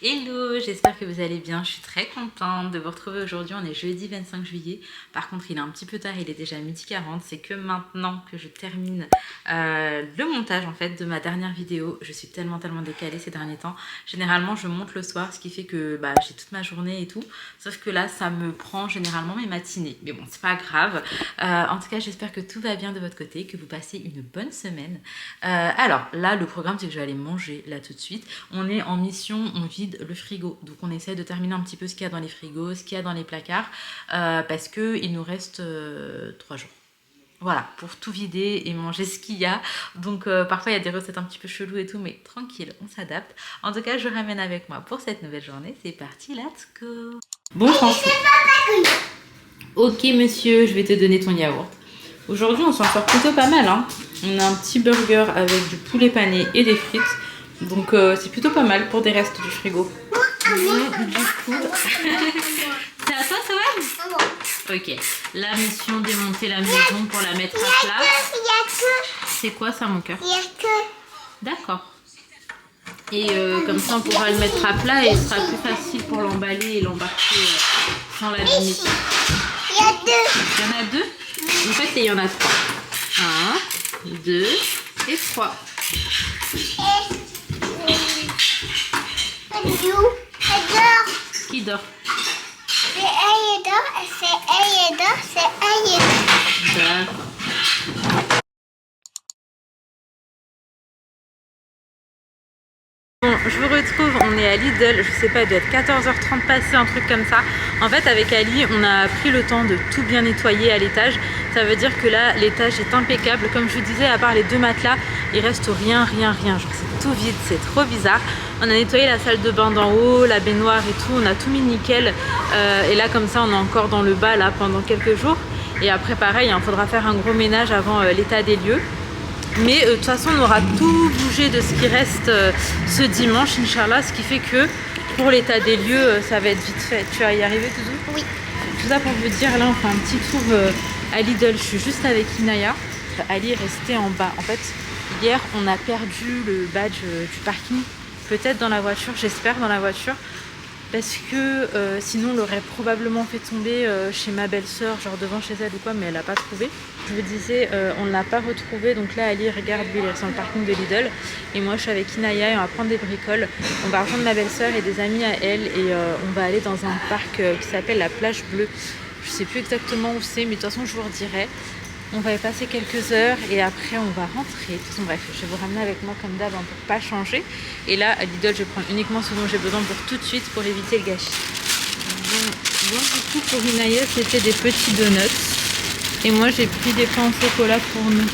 Hello, j'espère que vous allez bien, je suis très contente de vous retrouver aujourd'hui, on est jeudi 25 juillet, par contre il est un petit peu tard, il est déjà 12h40, c'est que maintenant que je termine le montage en fait de ma dernière vidéo, je suis tellement décalée ces derniers temps, généralement je monte le soir, ce qui fait que j'ai toute ma journée et tout, sauf que là ça me prend généralement mes matinées, mais bon c'est pas grave, en tout cas j'espère que tout va bien de votre côté, que vous passez une bonne semaine. Alors là le programme c'est que je vais aller manger là tout de suite, on est en mission, on vide le frigo, donc on essaie de terminer un petit peu ce qu'il y a dans les frigos, ce qu'il y a dans les placards, parce qu'il nous reste 3 jours. Voilà, pour tout vider et manger ce qu'il y a. Donc parfois il y a des recettes un petit peu cheloues et tout, mais tranquille, on s'adapte. En tout cas, je ramène avec moi pour cette nouvelle journée. C'est parti, let's go. Bon François. Ok monsieur, je vais te donner ton yaourt. Aujourd'hui on s'en sort plutôt pas mal, hein. On a un petit burger avec du poulet pané et des frites. Donc c'est plutôt pas mal pour des restes du frigo. Bon, du coup... C'est à toi, Sohan? Ok. La mission, démonter la maison pour la mettre à plat. C'est quoi ça, mon cœur? D'accord. Et comme ça, on pourra le mettre à plat et ce sera plus facile pour l'emballer et l'embarquer sans la limite. Il y a deux. Il y en a deux? En fait, il y en a trois. 1, 2 et 3. Qui dort? C'est elle dort, c'est elle dort, c'est elle dort. D'accord. Bon, je vous retrouve, on est à Lidl, je sais pas, il doit être 14h30 passé, un truc comme ça. En fait, avec Ali, on a pris le temps de tout bien nettoyer à l'étage. Ça veut dire que là, l'étage est impeccable. Comme je vous disais, à part les 2 matelas, il reste rien. Genre, c'est tout vide, c'est trop bizarre. On a nettoyé la salle de bain d'en haut, la baignoire et tout, on a tout mis nickel. Et là, comme ça, on est encore dans le bas là pendant quelques jours. Et après, pareil, il faudra faire un gros ménage avant l'état des lieux. Mais de toute façon on aura tout bougé de ce qui reste ce dimanche Inch'Allah, ce qui fait que pour l'état des lieux ça va être vite fait. Tu vas y arriver Touzou? Oui. Tout ça pour vous dire, là on fait un petit tour à Lidl, je suis juste avec Inaya. Ali est resté en bas. En fait hier on a perdu le badge du parking, peut-être dans la voiture, j'espère dans la voiture. Parce que sinon on l'aurait probablement fait tomber chez ma belle-sœur, genre devant chez elle ou quoi, mais elle n'a pas trouvé. Je vous disais, on ne l'a pas retrouvé, donc là Ali regarde, lui il est sur le parking de Lidl. Et moi je suis avec Inaya et on va prendre des bricoles. On va rejoindre ma belle-sœur et des amis à elle et on va aller dans un parc qui s'appelle la Plage Bleue. Je sais plus exactement où c'est, mais de toute façon je vous redirai. On va y passer quelques heures et après on va rentrer. De toute façon, bref, je vais vous ramener avec moi comme d'hab pour pas changer. Et là, à Lidl, je prends uniquement ce dont j'ai besoin pour tout de suite pour éviter le gâchis. Bon, du coup, pour Inaya, c'était des petits donuts. Et moi, j'ai pris des pains au chocolat pour nous.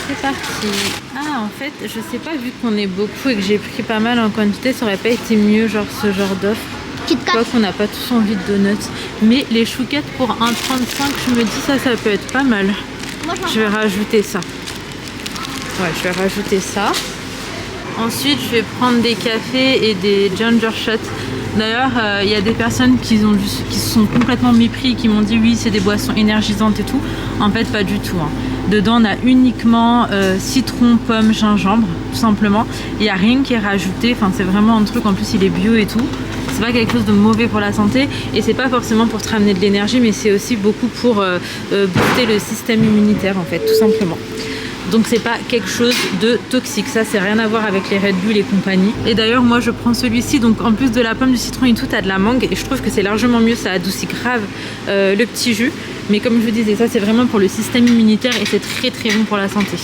C'est parti. Ah, en fait, je sais pas, vu qu'on est beaucoup et que j'ai pris pas mal en quantité, ça aurait pas été mieux, genre ce genre d'offre. Je crois qu'on n'a pas tous envie de donuts. Mais les chouquettes pour 1,35, je me dis ça peut être pas mal. Moi, je vais rajouter ça. Ouais, je vais rajouter ça. Ensuite, je vais prendre des cafés et des ginger shots. D'ailleurs, il y a des personnes qui se sont complètement mépris, qui m'ont dit oui, c'est des boissons énergisantes et tout. En fait, pas du tout. Hein. Dedans, on a uniquement citron, pomme, gingembre, tout simplement. Il n'y a rien qui est rajouté. Enfin, c'est vraiment un truc, en plus, il est bio et tout. C'est pas quelque chose de mauvais pour la santé et c'est pas forcément pour te ramener de l'énergie, mais c'est aussi beaucoup pour booster le système immunitaire, en fait, tout simplement. Donc c'est pas quelque chose de toxique, ça c'est rien à voir avec les Red Bull et compagnie. Et d'ailleurs moi je prends celui-ci, donc en plus de la pomme, du citron et tout, t'as de la mangue et je trouve que c'est largement mieux, ça adoucit grave le petit jus. Mais comme je vous disais, ça c'est vraiment pour le système immunitaire et c'est très bon pour la santé.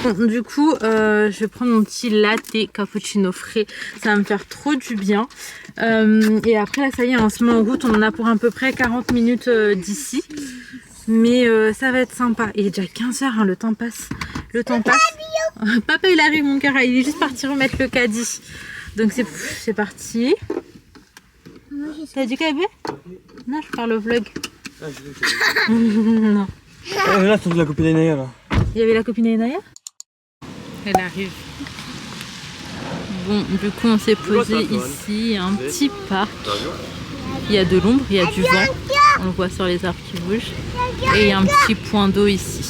Bon, du coup je vais prendre mon petit latte cappuccino frais, ça va me faire trop du bien. Et après là ça y est, on se met en route, on en a pour à peu près 40 minutes d'ici. Mais ça va être sympa. Il est déjà 15h, hein, le temps passe. Le temps passe. Papa il arrive mon cœur, il est juste parti remettre le caddie. Donc c'est parti. T'as du cabé? Non, je parle au vlog. Ah, je Non. là, c'est la copine d'Inaya là. Il y avait la copine d'Inaya? Elle arrive. Bon, du coup on s'est posé ici, il y a un petit parc. Il y a de l'ombre, il y a du vent. On le voit sur les arbres qui bougent. Et il y a un petit point d'eau ici.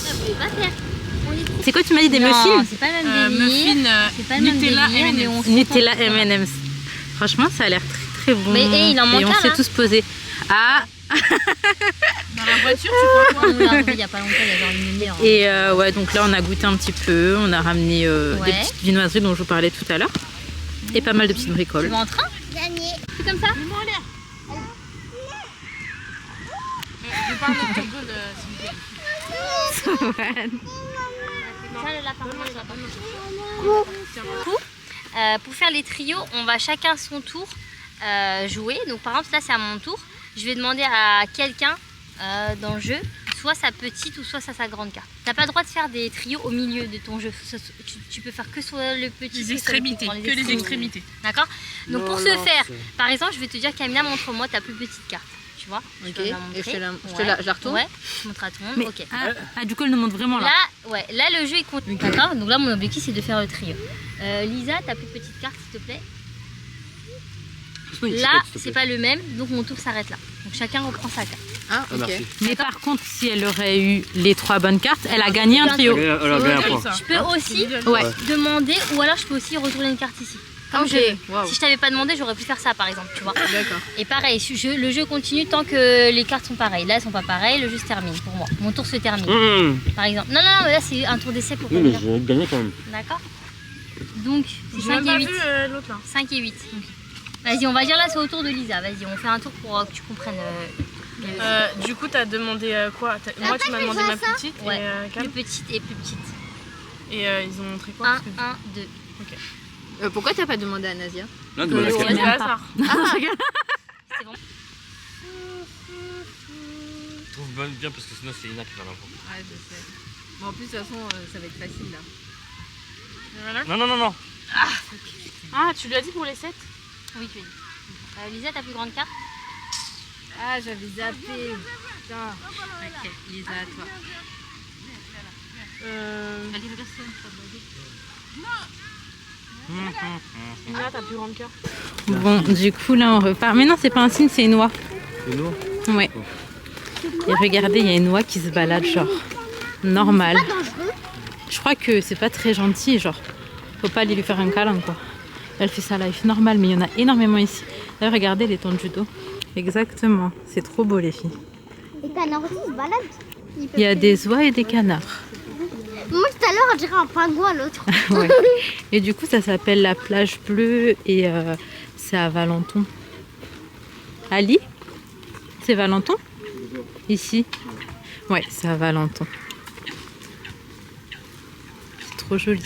C'est quoi, tu m'as dit, des muffins? c'est pas le même délire. Muffins c'est pas le même Nutella délire, mais on Nutella M&M's. Franchement, ça a l'air très très bon. Mais il en manque et on un, s'est là. tous posés. Ah. Dans la voiture, tu crois quoi? On l'a arrivé il y a pas longtemps, il y a genre une demi-heure. Et ouais, donc là on a goûté un petit peu, on a ramené Ouais. des petites viennoiseries dont je vous parlais tout à l'heure. Et pas mal de petites Tu bricoles. vas en train? Gagné. C'est comme ça? Je parle de Google, s'il vous plaît. Ça, le lapin, moi, je l'ai pas. Pour faire les trios, on va chacun son tour jouer. Donc par exemple, là c'est à mon tour. Je vais demander à quelqu'un dans le jeu, soit sa petite ou soit sa grande carte. T'as pas le droit de faire des trios au milieu de ton jeu. Tu peux faire que sur le petit. Les extrémités, que les extrémités. D'accord. Donc Non, pour ce non, faire, c'est- par exemple, je vais te dire, Camilla, montre-moi ta plus petite carte. Tu vois? Ok, peux me la et montrer. je Ouais. la retourne. Ouais, je montre à tout le monde. Mais, Ok. du coup elle nous montre vraiment là. Là, le jeu est continue. D'accord. Donc là, mon objectif c'est de faire le trio. Lisa, ta plus petite carte, s'il te plaît. Là, c'est pas le même, donc mon tour s'arrête là. Donc chacun reprend sa carte. Ah, ok. merci. Mais par contre, si elle aurait eu les 3 bonnes cartes, elle a gagné un trio. Elle a gagné un point. Ça. Je peux aussi Ouais. demander, ou alors je peux aussi retourner une carte ici. Comme Ok, je veux. waouh. Si je t'avais pas demandé, j'aurais pu faire ça par exemple, tu vois. D'accord. Et pareil, le jeu continue tant que les cartes sont pareilles. Là, elles sont pas pareilles, le jeu se termine pour moi. Mon tour se termine, par exemple. Non, mais là, c'est un tour d'essai pour Oui, mais Camilla. j'ai gagné quand même. D'accord. Donc, c'est J'ai 5 même et pas 8. vu l'autre là. 5 et 8. Vas-y, on va dire là, c'est au tour de Lisa. Vas-y, on fait un tour pour que tu comprennes. Du coup, t'as demandé quoi? Moi, tu m'as demandé ma petite Ouais. et Cam. Plus petite et plus petite. Et ils ont montré quoi? 1, Parce que 1, 2. Pourquoi t'as pas demandé à Nadia? Là, demande à c'est Camilla. le hasard. C'est bon. Je trouve bien parce que sinon c'est Ina qui va l'apprendre. Ouais, je sais. Mais en plus, de toute façon, ça va être facile là. Voilà. Non, non, non, non. Ah, tu lui as dit pour les 7? Oui, tu es. Lisa, ta plus grande carte? Ah, j'avais zappé. Putain. Ok, Lisa, à toi. Ina, ta plus grande cœur. Bon, du coup là on repart. Mais non, c'est pas un signe, c'est une oie. C'est nous. Ouais. Et regardez, il y a une oie qui se balade, genre normal. Je crois que c'est pas très gentil, genre. Faut pas aller lui faire un câlin, quoi. Elle fait sa life normale, mais il y en a énormément ici. Là, regardez les tons de judo. Exactement. C'est trop beau, les filles. Les canards aussi se baladent. Il y a des oies et des canards. Moi tout à l'heure on dirait un pingouin l'autre. Ouais. Et du coup, ça s'appelle la plage bleue et c'est à Valenton. Ali? C'est Valenton? Ici? Ouais, c'est à Valenton. C'est trop joli.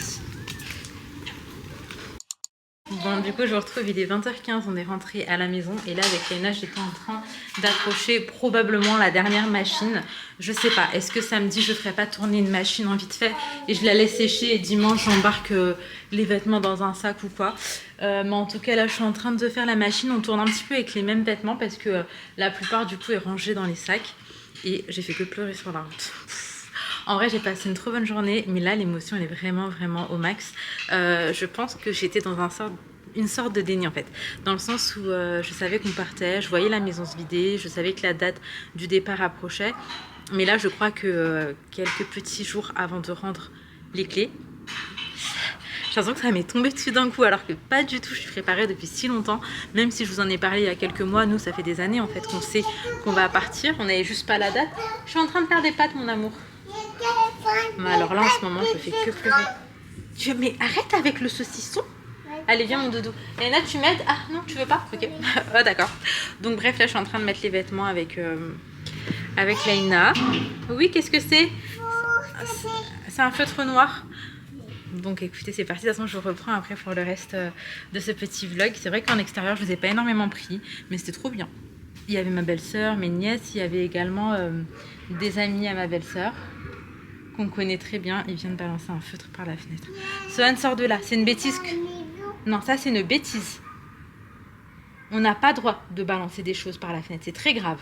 Bon, du coup, je vous retrouve, il est 20h15, on est rentré à la maison et là, avec Léna, j'étais en train d'accrocher probablement la dernière machine. Je sais pas, est-ce que samedi, je ferai pas tourner une machine en vite fait et je la laisse sécher et dimanche, j'embarque les vêtements dans un sac ou quoi. Mais en tout cas, là, je suis en train de faire la machine. On tourne un petit peu avec les mêmes vêtements parce que la plupart, du coup, est rangée dans les sacs et j'ai fait que pleurer sur la route. En vrai, j'ai passé une trop bonne journée, mais là, l'émotion, elle est vraiment, vraiment au max. Je pense que j'étais dans une sorte de déni, en fait. Dans le sens où je savais qu'on partait, je voyais la maison se vider, je savais que la date du départ approchait. Mais là, je crois que quelques petits jours avant de rendre les clés, j'ai l'impression que ça m'est tombé dessus d'un coup, alors que pas du tout, je suis préparée depuis si longtemps. Même si je vous en ai parlé il y a quelques mois, nous, ça fait des années, en fait, qu'on sait qu'on va partir. On n'avait juste pas la date. Je suis en train de faire des pâtes, mon amour. Mais alors là, en ce moment, je fais que pleurer. Mais arrête avec le saucisson. Allez, viens mon doudou. Léna, tu m'aides? Ah non, tu veux pas? Ok. Ah, d'accord. Donc bref, là, je suis en train de mettre les vêtements avec Léna. Oui, qu'est-ce que c'est? C'est un feutre noir. Donc écoutez, c'est parti. De toute façon, je vous reprends après pour le reste de ce petit vlog. C'est vrai qu'en extérieur, je vous ai pas énormément pris, mais c'était trop bien. Il y avait ma belle-sœur, mes nièces, il y avait également des amis à ma belle-sœur qu'on connaît très bien. Ils viennent balancer un feutre par la fenêtre. Sohan, sort de là. C'est une bêtise. Non, ça c'est une bêtise. On n'a pas droit de balancer des choses par la fenêtre. C'est très grave.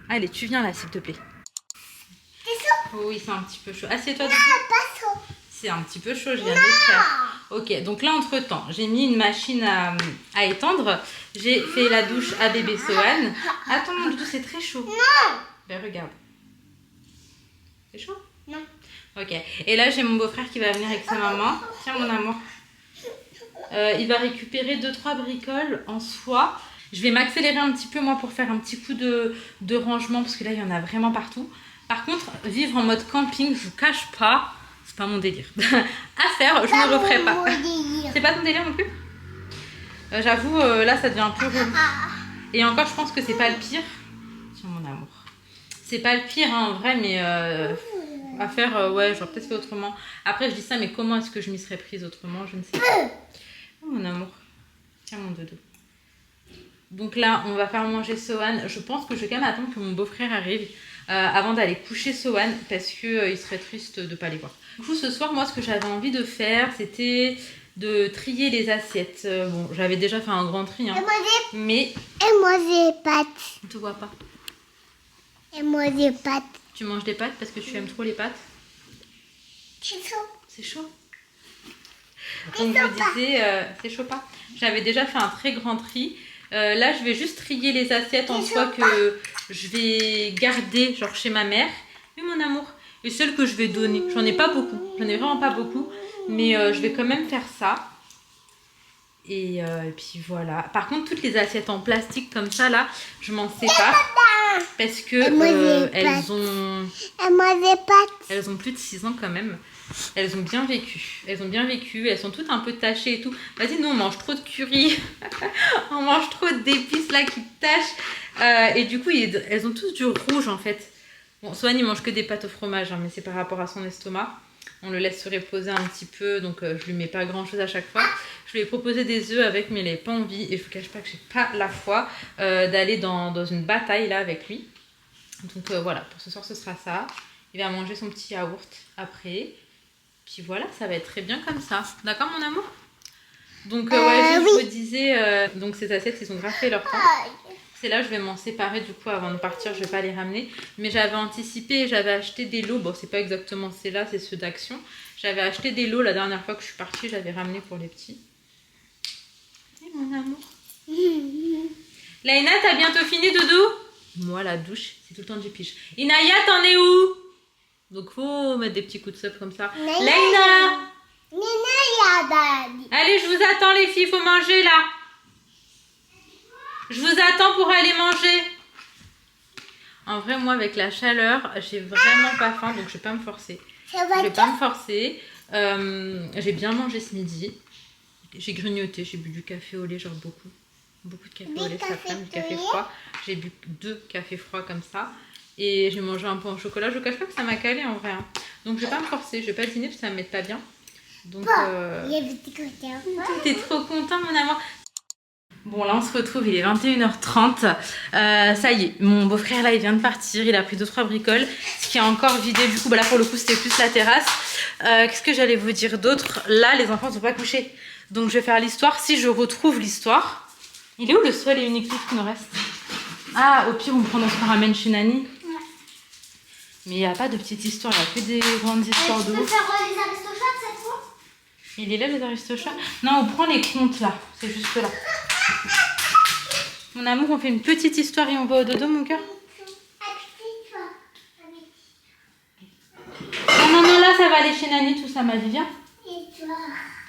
Allez, tu viens là, s'il te plaît. Oui, c'est un petit peu chaud. Assieds-toi dessus. C'est un petit peu chaud, je viens de le faire. Ok, donc là, entre-temps, j'ai mis une machine à étendre. J'ai fait la douche à bébé Sohan. Attends, mon doudou, c'est très chaud. Non. Ben, regarde. C'est chaud? Non. Ok. Et là, j'ai mon beau-frère qui va venir avec sa maman. Tiens, mon amour. Il va récupérer 2-3 bricoles en soie. Je vais m'accélérer un petit peu moi pour faire un petit coup de rangement parce que là il y en a vraiment partout. Par contre, vivre en mode camping, je vous cache pas, c'est pas mon délire. À faire, je ne le referai pas. C'est pas ton délire non plus? J'avoue, là ça devient un peu relou. Et encore, je pense que c'est pas le pire. Tiens mon amour. C'est pas le pire hein, en vrai, mais à faire, ouais, j'aurais peut-être fait autrement. Après je dis ça, mais comment est-ce que je m'y serais prise autrement? Je ne sais pas. Oh mon amour. Tiens mon dodo. Donc là, on va faire manger Sohan. Je pense que je vais quand même attendre que mon beau-frère arrive avant d'aller coucher Sohan parce qu'il serait triste de ne pas les voir. Du coup, ce soir, moi, ce que j'avais envie de faire, c'était de trier les assiettes. Bon, j'avais déjà fait un grand tri, hein, mais... Et moi, j'ai pâtes. On te voit pas. Et moi, j'ai pâtes. Tu manges des pâtes parce que tu aimes trop les pâtes? C'est chaud. C'est chaud. Donc, je vous disais, c'est chaud pas. J'avais déjà fait un très grand tri. Là, je vais juste trier les assiettes en soi que je vais garder, genre chez ma mère. Oui, mon amour. Et celles que je vais donner. J'en ai pas beaucoup. J'en ai vraiment pas beaucoup. Mais je vais quand même faire ça. Et puis voilà. Par contre, toutes les assiettes en plastique comme ça, là, je m'en sépare. Parce que elles ont plus de 6 ans quand même. Elles ont bien vécu. Elles sont toutes un peu tachées et tout. Vas-y, nous on mange trop de curry. On mange trop d'épices là qui tachent. Et du coup, elles ont tous du rouge en fait. Bon, Sohan il mange que des pâtes au fromage, hein, mais c'est par rapport à son estomac. On le laisse se reposer un petit peu, donc je lui mets pas grand chose à chaque fois. Je lui ai proposé des œufs avec, mais il n'avait pas envie. Et je vous cache pas que j'ai pas la foi d'aller dans une bataille là avec lui. Donc voilà, pour ce soir ce sera ça. Il va manger son petit yaourt après. Puis voilà, ça va être très bien comme ça. D'accord mon amour? Donc ouais, je vous disais, donc ces assiettes, ils ont grave fait leur temps. C'est là, je vais m'en séparer du coup avant de partir, je vais pas les ramener. Mais j'avais anticipé, j'avais acheté des lots. Bon, c'est pas exactement ceux-là, c'est ceux d'Action. J'avais acheté des lots la dernière fois que je suis partie, j'avais ramené pour les petits. Et mon amour. Laïna, t'as bientôt fini doudou? Moi, la douche, c'est tout le temps du pige. Inaya, t'en es où? Donc faut mettre des petits coups de sop comme ça. Laïna! Allez, je vous attends les filles, faut manger là. Je vous attends pour aller manger. En vrai, moi avec la chaleur, j'ai vraiment pas faim, donc je vais pas me forcer. J'ai bien mangé ce midi. J'ai grignoté, j'ai bu du café au lait, genre beaucoup. Beaucoup de café au lait, ça fait du café froid. J'ai bu 2 cafés froids comme ça. Et j'ai mangé un peu en chocolat. Je ne cache pas que ça m'a calé en vrai. Hein. Donc je vais pas me forcer. Je vais pas dîner parce que ça me met pas bien. Donc t'es trop content mon amour. Bon là on se retrouve, il est 21h30. Ça y est, mon beau-frère là il vient de partir. Il a pris 2-3 bricoles. Ce qui est encore vidé du coup. Bah, là pour le coup c'était plus la terrasse. Qu'est-ce que j'allais vous dire d'autre? Là les enfants ne sont pas couchés. Donc je vais faire l'histoire. Si je retrouve l'histoire. Il est où le seul et unique livre qui nous reste? Ah, au pire on prend, on se ramène chez Nani. Mais il n'y a pas de petite histoire, il n'y a que des grandes histoires de ouf. Tu peux faire les Aristochats cette fois? Il est là les Aristochats? Non, on prend les contes là, c'est juste là. Mon amour, on fait une petite histoire et on va au dodo mon cœur? Non, là ça va aller chez Nani, tout ça m'a dit, viens.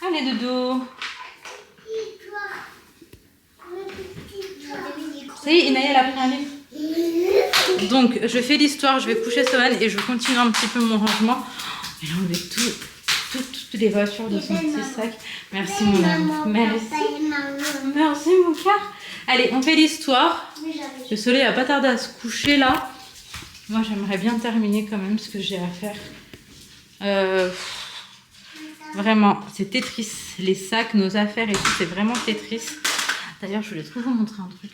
Allez dodo. Ça y est, Inaya elle a pris un livre. Donc je fais l'histoire, je vais coucher Sohan et je continue un petit peu mon rangement. Il a enlevé toutes les voitures de son petit sac. Merci mon amour. Merci mon cœur. Allez, on fait l'histoire. Le soleil n'a pas tardé à se coucher là. Moi j'aimerais bien terminer quand même ce que j'ai à faire. Vraiment, c'est Tetris. Les sacs, nos affaires et tout, c'est vraiment Tetris. D'ailleurs, je voulais trop vous montrer un truc.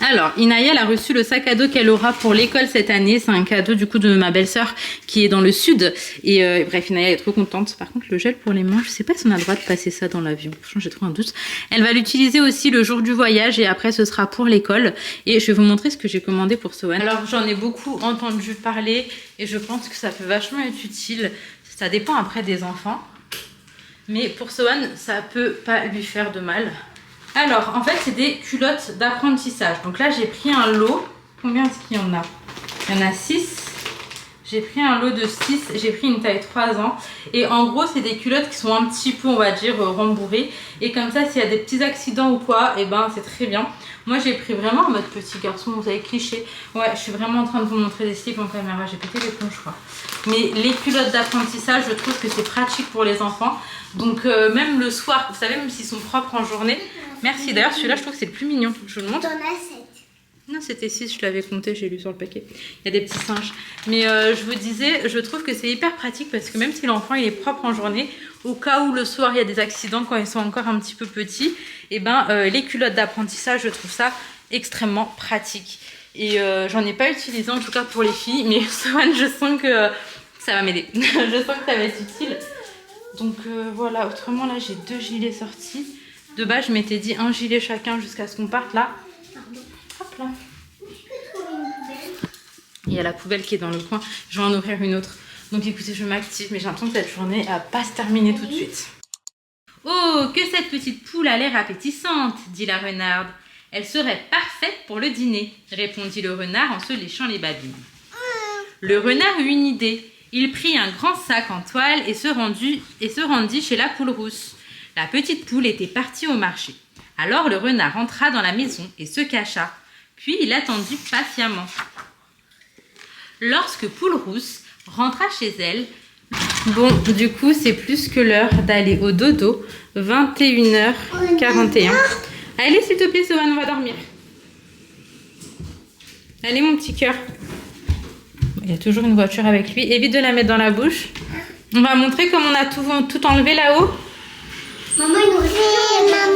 Alors, Inaya elle a reçu le sac à dos qu'elle aura pour l'école cette année. C'est un cadeau du coup de ma belle-sœur qui est dans le sud. Et bref, Inaya est trop contente. Par contre, le gel pour les mains, je sais pas si on a le droit de passer ça dans l'avion. Franchement, j'ai trop un doute. Elle va l'utiliser aussi le jour du voyage et après, ce sera pour l'école. Et je vais vous montrer ce que j'ai commandé pour Sohan. Alors, j'en ai beaucoup entendu parler et je pense que ça peut vachement être utile. Ça dépend après des enfants. Mais pour Sohan, ça peut pas lui faire de mal. Alors, en fait, c'est des culottes d'apprentissage. Donc là, j'ai pris un lot. Combien est-ce qu'il y en a? Il y en a 6. J'ai pris un lot de 6, j'ai pris une taille 3 ans. Et en gros, c'est des culottes qui sont un petit peu, on va dire, rembourrées. Et comme ça, s'il y a des petits accidents ou quoi, et ben c'est très bien. Moi, j'ai pris vraiment en mode petit garçon, vous avez cliché. Ouais, je suis vraiment en train de vous montrer des slips en caméra. J'ai pété les plombs, je crois. Mais les culottes d'apprentissage, je trouve que c'est pratique pour les enfants. Donc même le soir, vous savez, même s'ils sont propres en journée. Merci, d'ailleurs celui-là je trouve que c'est le plus mignon. Je vous le montre. T'en as 7. Non, c'était 6, je l'avais compté, j'ai lu sur le paquet. Il y a des petits singes. Mais je vous disais, je trouve que c'est hyper pratique parce que même si l'enfant il est propre en journée, au cas où le soir il y a des accidents quand ils sont encore un petit peu petits, et ben les culottes d'apprentissage, je trouve ça extrêmement pratique. Et j'en ai pas utilisé en tout cas pour les filles, mais Swan, je sens que ça va m'aider. Je sens que ça va être utile. Donc voilà, autrement là j'ai 2 gilets sortis. De base je m'étais dit un gilet chacun jusqu'à ce qu'on parte là. Hop là. Il y a la poubelle qui est dans le coin. Je vais en ouvrir une autre. Donc écoutez, je m'active, mais j'ai l'impression que cette journée va pas se terminer tout de suite. Oh, que cette petite poule a l'air appétissante, dit la renarde. Elle serait parfaite pour le dîner, répondit le renard en se léchant les babines. Le renard eut une idée. Il prit un grand sac en toile et se rendit chez la poule rousse. La petite poule était partie au marché. Alors le renard entra dans la maison et se cacha. Puis il attendit patiemment. Lorsque Poule Rousse rentra chez elle, bon, du coup, c'est plus que l'heure d'aller au dodo, 21h41. Allez, s'il te plaît, Sohan, on va dormir. Allez, mon petit cœur. Il y a toujours une voiture avec lui. Évite de la mettre dans la bouche. On va montrer comme on a tout enlevé là-haut. Maman, il nous reste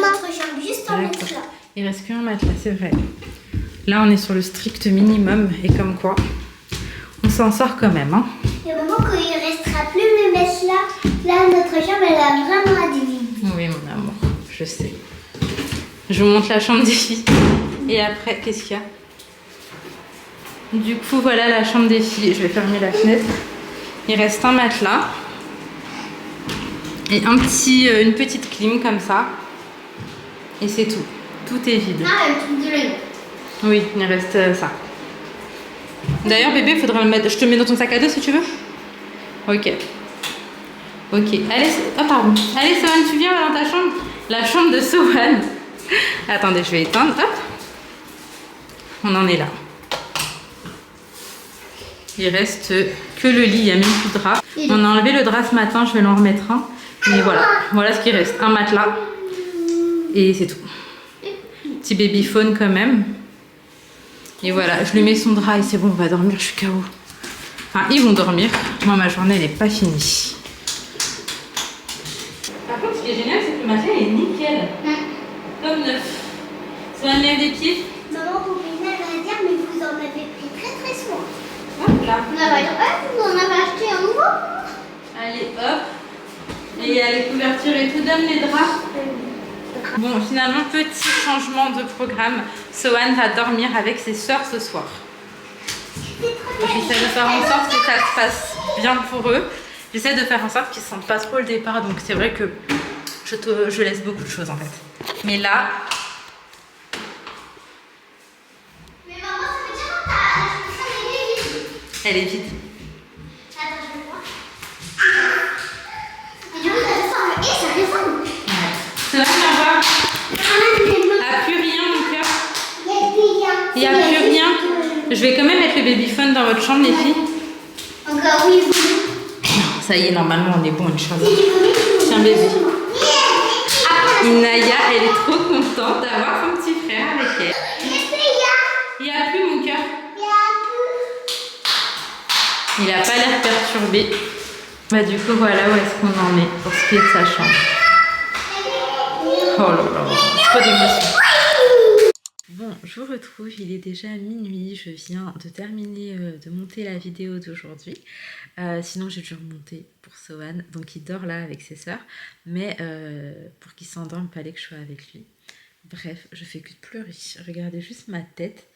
notre jambe juste en mettre là. Il reste qu'un matelas, c'est vrai. Là, on est sur le strict minimum. Et comme quoi, on s'en sort quand même. Hein. Et maman, quand il restera plus le mettre là, notre chambre, elle a vraiment admis. Oui, mon amour, je sais. Je vous montre la chambre des filles. Et après, qu'est-ce qu'il y a? Du coup, voilà la chambre des filles. Je vais fermer la fenêtre. Il reste un matelas. Et une petite clim comme ça. Et c'est tout. Tout est vide. Ah, le truc de l'œil. Oui, il reste ça. D'ailleurs, bébé, il faudra le mettre. Je te mets dans ton sac à dos si tu veux. Ok. Ok. Allez, oh pardon. Allez, Sohan, tu viens dans ta chambre? La chambre de Sohan. Attendez, je vais éteindre. Hop. On en est là. Il reste que le lit, il n'y a même plus de drap. On a enlevé le drap ce matin, je vais l'en remettre un. Mais voilà, voilà ce qui reste. Un matelas. Et c'est tout. Petit babyphone quand même. Et voilà, je lui mets son drap et c'est bon, on va dormir, je suis KO. Enfin, ils vont dormir. Moi, ma journée, elle n'est pas finie. Par contre, ce qui est génial, c'est que le matelas, il est nickel. Comme neuf. Sohan, lève des pieds. Maman, vous venez à la dire, mais vous en avez pris très soin. Hop là. Vous en avez acheté un nouveau? Allez, hop. Et il y a les couvertures et tout, donne les draps. Bon, finalement, petit changement de programme. Sohan va dormir avec ses sœurs ce soir. J'essaie de faire en sorte que ça se passe bien pour eux. J'essaie de faire en sorte qu'ils ne sentent pas trop le départ. Donc c'est vrai que je laisse beaucoup de choses en fait. Mais là... Mais maman, ça veut dire que ta chambre est vide. Elle est vide. Attends, je vais voir. Et du coup, ça ressemble. Sohan, viens voir. Ah, plus rien, mon cœur. Il n'y a plus rien. Je vais quand même mettre le babyphone dans votre chambre, les filles. Encore oui, Ça y est, normalement, on est bon, une chose. Tiens, bébé. Inaya, elle est trop contente d'avoir son petit frère avec elle. Il n'y a plus, mon cœur. Il n'a pas l'air perturbé. Bah, du coup, voilà où est-ce qu'on en est pour ce qui est de sa chambre. Oh là là, trop d'émotion. Bon, je vous retrouve, il est déjà minuit, je viens de terminer de monter la vidéo d'aujourd'hui. Sinon j'ai dû remonter pour Sohan, donc il dort là avec ses sœurs, mais pour qu'il s'endorme, il fallait que je sois avec lui. Bref, je fais que de pleurer, regardez juste ma tête.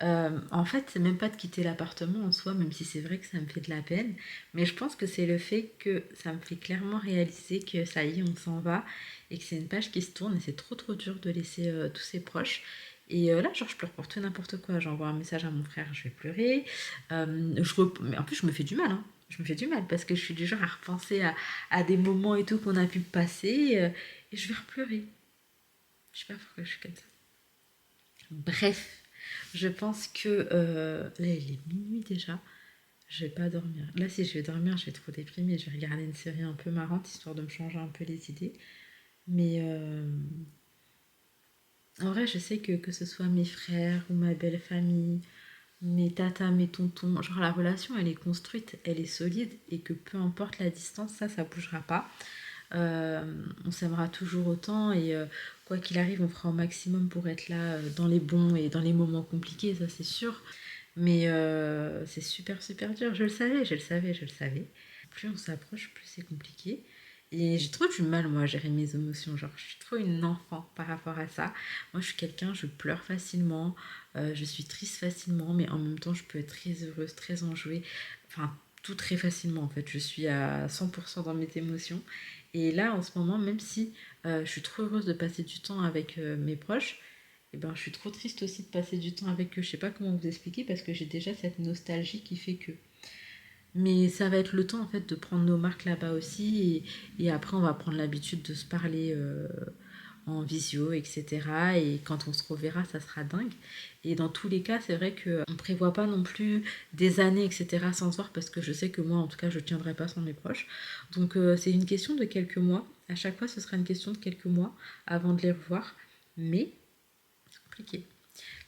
En fait, c'est même pas de quitter l'appartement en soi, même si c'est vrai que ça me fait de la peine, mais je pense que c'est le fait que ça me fait clairement réaliser que ça y est, on s'en va, et que c'est une page qui se tourne, et c'est trop dur de laisser tous ses proches. Et là, genre, je pleure pour tout et n'importe quoi. J'envoie un message à mon frère, je vais pleurer. Mais en plus, je me fais du mal, hein. Je me fais du mal parce que je suis du genre à repenser à des moments et tout qu'on a pu passer et je vais repleurer. Je sais pas pourquoi je suis comme ça. Bref, je pense que là, il est minuit déjà. Je vais pas dormir. Là, si je vais dormir, je vais trop déprimer. Je vais regarder une série un peu marrante histoire de me changer un peu les idées. Mais en vrai, je sais que ce soit mes frères ou ma belle famille, mes tatas, mes tontons, genre la relation elle est construite, elle est solide et que peu importe la distance, ça bougera pas. On s'aimera toujours autant et quoi qu'il arrive, on fera au maximum pour être là dans les bons et dans les moments compliqués, ça c'est sûr. Mais c'est super super dur, je le savais. Plus on s'approche, plus c'est compliqué. Et j'ai trop du mal, moi, à gérer mes émotions. Genre, je suis trop une enfant par rapport à ça. Moi, je suis quelqu'un, je pleure facilement, je suis triste facilement, mais en même temps, je peux être très heureuse, très enjouée. Enfin, tout très facilement, en fait. Je suis à 100% dans mes émotions. Et là, en ce moment, même si je suis trop heureuse de passer du temps avec mes proches, et ben, je suis trop triste aussi de passer du temps avec eux. Je sais pas comment vous expliquer parce que j'ai déjà cette nostalgie qui fait que... Mais ça va être le temps en fait de prendre nos marques là-bas aussi et après on va prendre l'habitude de se parler en visio, etc. Et quand on se reverra, ça sera dingue. Et dans tous les cas, c'est vrai qu'on prévoit pas non plus des années, etc. sans se voir parce que je sais que moi, en tout cas, je tiendrai pas sans mes proches. Donc c'est une question de quelques mois. À chaque fois, ce sera une question de quelques mois avant de les revoir. Mais c'est compliqué.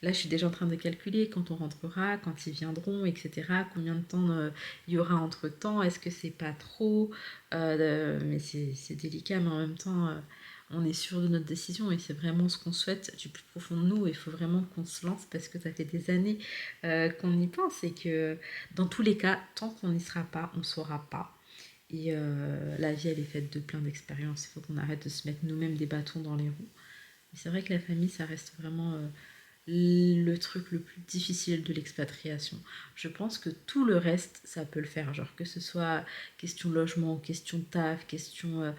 Là, je suis déjà en train de calculer quand on rentrera, quand ils viendront, etc. Combien de temps il y aura entre temps. Est-ce que c'est pas trop mais c'est délicat, mais en même temps, on est sûr de notre décision et c'est vraiment ce qu'on souhaite du plus profond de nous. Il faut vraiment qu'on se lance parce que ça fait des années qu'on y pense et que dans tous les cas, tant qu'on n'y sera pas, on ne saura pas. Et la vie, elle est faite de plein d'expériences. Il faut qu'on arrête de se mettre nous-mêmes des bâtons dans les roues. Mais c'est vrai que la famille, ça reste vraiment le truc le plus difficile de l'expatriation. Je pense que tout le reste, ça peut le faire. Genre que ce soit question logement, question taf, question...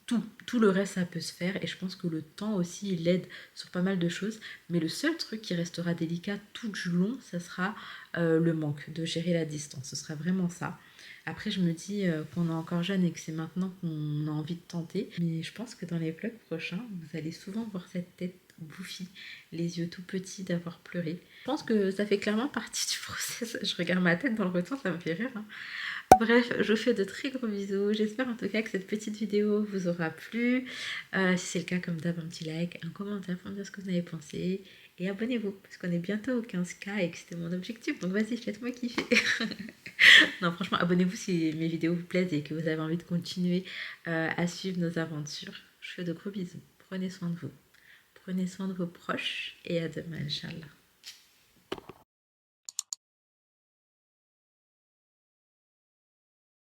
tout le reste, ça peut se faire. Et je pense que le temps aussi, il aide sur pas mal de choses. Mais le seul truc qui restera délicat tout du long, ça sera le manque, de gérer la distance. Ce sera vraiment ça. Après, je me dis qu'on est encore jeune et que c'est maintenant qu'on a envie de tenter. Mais je pense que dans les vlogs prochains, vous allez souvent voir cette tête bouffie, les yeux tout petits d'avoir pleuré. Je pense que ça fait clairement partie du process. Je regarde ma tête dans le retour, ça me fait rire. Hein. Bref, je vous fais de très gros bisous. J'espère en tout cas que cette petite vidéo vous aura plu. Si c'est le cas, comme d'hab, un petit like, un commentaire pour me dire ce que vous en avez pensé. Et abonnez-vous, parce qu'on est bientôt au 15K et que c'était mon objectif. Donc vas-y, faites-moi kiffer. Non, franchement, abonnez-vous si mes vidéos vous plaisent et que vous avez envie de continuer à suivre nos aventures. Je vous fais de gros bisous. Prenez soin de vous. Prenez soin de vos proches et à demain, Inch'Allah.